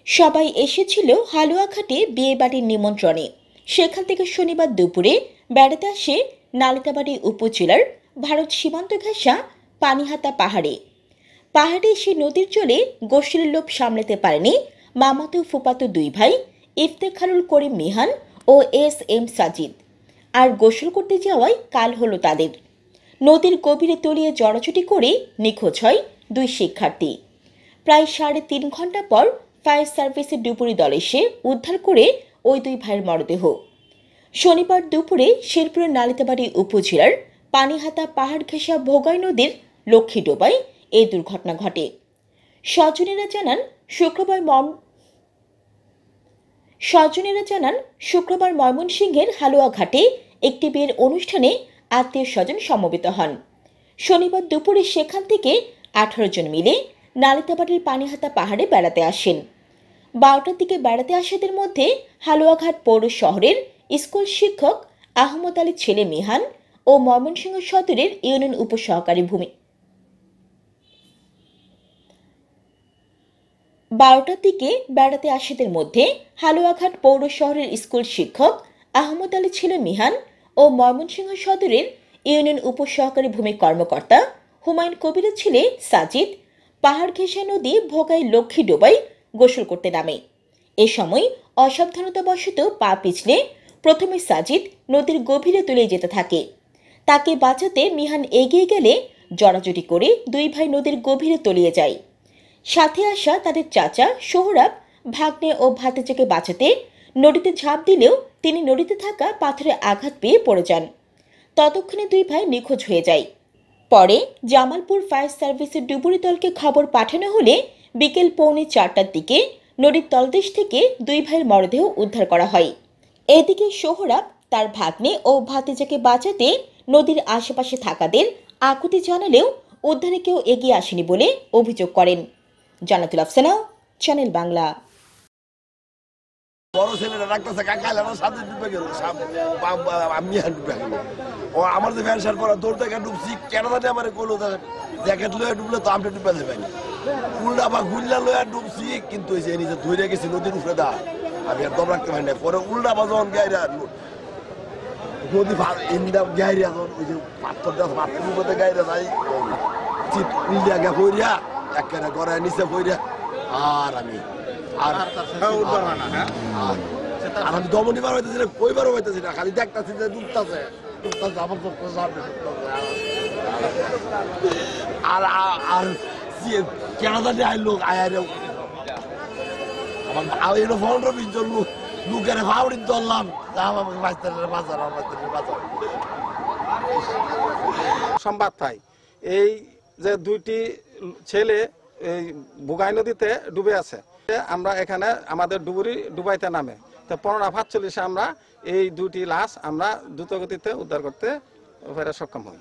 সবাই এসেছিল হালুয়াঘাটে বিয়েবাড়ির নিমন্ত্রণে। সেখান থেকে শনিবার দুপুরে বেড়াতে আসে নালিতাবাড়ী উপজেলার ভারত সীমান্ত ঘেঁষা পানিহাতা পাহাড়ে। এসে নদীর জলে গোসলের লোভ সামলাতে পারেনি মামাতো ফুপাতো দুই ভাই ইফতেখারুল করিম মিহান ও এস সাজিদ। আর গোসল করতে যাওয়ায় কাল হলো তাদের। নদীর গভীরে তলিয়ে জড়াছুটি করে নিখোঁজ হয় দুই শিক্ষার্থী। প্রায় 3.5 ঘন্টা পর ফায়ার সার্ভিসের ডুবুরি দল এসে উদ্ধার করে ওই দুই ভাইয়ের মরদেহ। শনিবার দুপুরে শেরপুরের নালিতাবাড়ী উপজেলার পানিহাতা পাহাড় ঘেঁষা ভোগাই নদীর লক্ষ্মীডোবায় এই দুর্ঘটনা ঘটে। স্বজনেরা জানান শুক্রবার ময়মনসিংহের হালুয়াঘাটে একটি বিয়ের অনুষ্ঠানে আত্মীয় স্বজন সমবেত হন। শনিবার দুপুরে সেখান থেকে 18 জন মিলে নালিতাবাড়ির পানিহাতা পাহাড়ে বেড়াতে আসেন। 12টার দিকে বেড়াতে আসাদের মধ্যে হালুয়াঘাট পৌর শহরের স্কুল শিক্ষক আহমদ আলীর ছেলে মিহান ও ময়মনসিংহ সদরের ইউনিয়ন উপসহকারী ভূমি 12টার দিকে বেড়াতে আসাদের মধ্যে হালুয়াঘাট পৌর শহরের স্কুল শিক্ষক আহমদ আলীর ছেলে মিহান ও ময়মনসিংহ সদরের ইউনিয়ন উপসহকারী ভূমি কর্মকর্তা হুমায়ুন কবিরের ছেলে সাজিদ পাহাড় ঘেঁষা নদী ভোগাই লক্ষ্মীডোবায় গোসল করতে নামে। এ সময় অসাবধানতাবশত পা পিছলে প্রথমে সাজিদ নদীর গভীরে তলিয়ে যেতে থাকে। তাকে বাঁচাতে মিহান এগিয়ে গেলে জড়াজড়ি করে দুই ভাই নদীর গভীরে তলিয়ে যায়। সাথে আসা তাদের চাচা সোহরাব ভাগ্নে ও ভাতিজাকে বাঁচাতে নদীতে ঝাঁপ দিলেও তিনি নদীতে থাকা পাথরে আঘাত পেয়ে পড়ে যান। ততক্ষণে দুই ভাই নিখোঁজ হয়ে যায়। পরে জামালপুর ফায়ার সার্ভিসের ডুবুরি দলকে খবর পাঠানো হলে বিকেল 3:45টার দিকে নদীর তলদেশ থেকে দুই ভাইয়ের মরদেহ উদ্ধার করা হয়। এদিকে সোহরাব তার ভাগ্নে ও ভাতিজাকে বাঁচাতে নদীর আশেপাশে থাকাদের আকুতি জানালেও উদ্ধারে কেউ এগিয়ে আসেনি বলে অভিযোগ করেন। জান্নাতুল আফসানা, চ্যানেল বাংলা। বড় ছেলেরা ডাক্তার কাকাইলে আমার সাথে ডুবে গেল, আমি ডুবে গেল। ও আমার যে ফ্যান শার্ট পরা দৌড় থেকে ডুবছি, কেন জানি আমার কলো জ্যাকেট লয়ে ডুবলে তো আমরা ডুবে যাবেনি। উল্টা বা গুল্লা লয়ে ডুবছি, কিন্তু ওই যে নিজে ধরে গেছি নদীর উপরে দা, আমি আর দম রাখতে পারি না। পরে উল্টা বা যখন গাইরা নদী ইন্দা গাইরা যখন ওই যে পাথরটা পাথরের উপরে গাইরা যাই, চিত উল্টা গা পড়িয়া একেবারে গড়ায় নিচে পড়িয়া আর আমি আমি দমনি বার হইতেছি না, কইবারও হইতেছি না, খালি দেখতেছি যে ডুবতেছে আর আর কেন জানি আইলো আয়ারে আমার এলো 15-20 জন লোকের ফাউড়ি ধরলাম। সংবাদ পাই এই যে দুইটি ছেলে এই ভোগাই নদীতে ডুবে আছে। আমরা এখানে আমাদের ডুবাইতে নামে তো 15:45 আমরা এই দুটি লাশ আমরা দ্রুতগতিতে উদ্ধার করতে সক্ষম হই।